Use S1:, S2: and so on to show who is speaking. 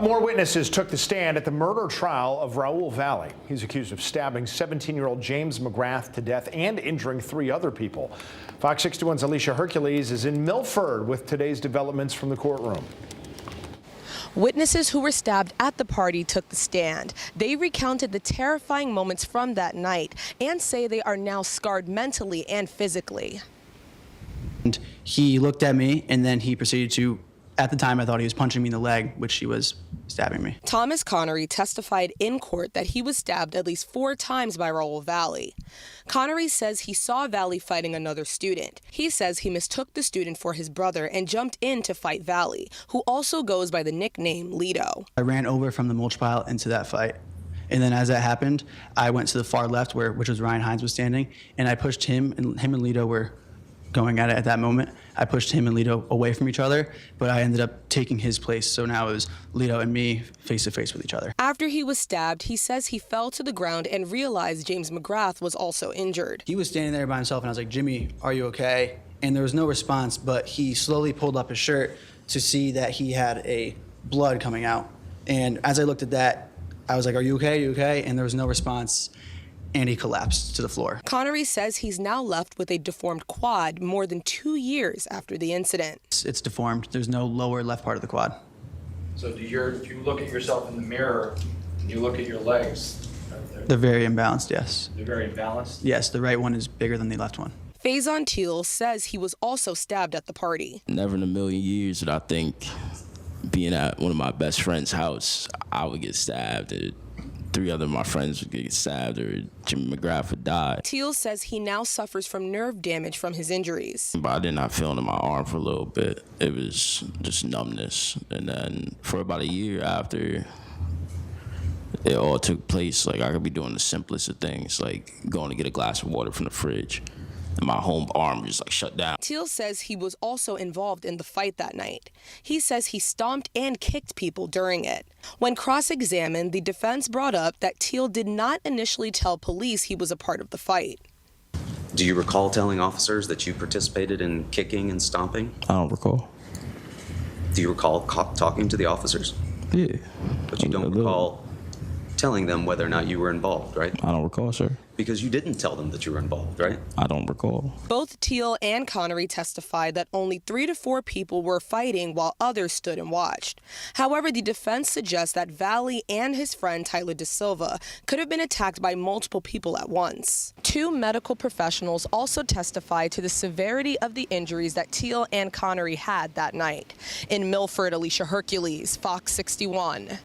S1: More witnesses took the stand at the murder trial of Raul Valle. He's accused of stabbing 17-year-old James McGrath to death and injuring 3 other people. Fox 61's Alicia Hercules is in Milford with today's developments from the courtroom.
S2: Witnesses who were stabbed at the party took the stand. They recounted the terrifying moments from that night and say they are now scarred mentally and physically.
S3: And he looked at me and then he proceeded to, at the time I thought he was punching me in the leg, which he was stabbing me.
S2: Thomas Connery testified in court that he was stabbed at least 4 times by Raul Valle. Connery says he saw Valle fighting another student. He says he mistook the student for his brother and jumped in to fight Valle, who also goes by the nickname Lido.
S3: I ran over from the mulch pile into that fight. And then as that happened, I went to the far left, which was Ryan Hines was standing, and I pushed him and Lido were going at it at that moment. I pushed him and Lido away from each other, but I ended up taking his place. So now it was Lido and me face to face with each other.
S2: After he was stabbed, he says he fell to the ground and realized James McGrath was also injured.
S3: He was standing there by himself and I was like, "Jimmy, are you okay?" And there was no response, but he slowly pulled up his shirt to see that he had a blood coming out. And as I looked at that, I was like, "Are you okay? Are you okay?" And there was no response. And he collapsed to the floor.
S2: Connery says he's now left with a deformed quad more than 2 years after the incident.
S3: It's deformed. There's no lower left part of the quad.
S4: So do you look at yourself in the mirror and you look at your legs?
S3: They're very imbalanced, yes.
S4: They're very imbalanced?
S3: Yes, the right one is bigger than the left one.
S2: Faison Teal says he was also stabbed at the party.
S5: Never in a million years did I think being at one of my best friend's house, I would get stabbed. 3 other of my friends would get stabbed or Jimmy McGrath would die.
S2: Teal says he now suffers from nerve damage from his injuries.
S5: But I did not feel it in my arm for a little bit. It was just numbness. And then for about a year after it all took place, like I could be doing the simplest of things, like going to get a glass of water from the fridge. And my whole arm just like shut down.
S2: Teal says he was also involved in the fight that night. He says he stomped and kicked people during it. When cross-examined, the defense brought up that Teal did not initially tell police he was a part of the fight.
S6: Do you recall telling officers that you participated in kicking and stomping?
S5: I don't recall.
S6: Do you recall talking to the officers?
S5: Yeah.
S6: But you don't recall telling them whether or not you were involved, right?
S5: I don't recall, sir.
S6: Because you didn't tell them that you were involved, right?
S5: I don't recall.
S2: Both Teal and Connery testified that only 3 to 4 people were fighting while others stood and watched. However, the defense suggests that Valle and his friend Tyler De Silva could have been attacked by multiple people at once. 2 medical professionals also testified to the severity of the injuries that Teal and Connery had that night. In Milford, Alicia Hercules, Fox 61.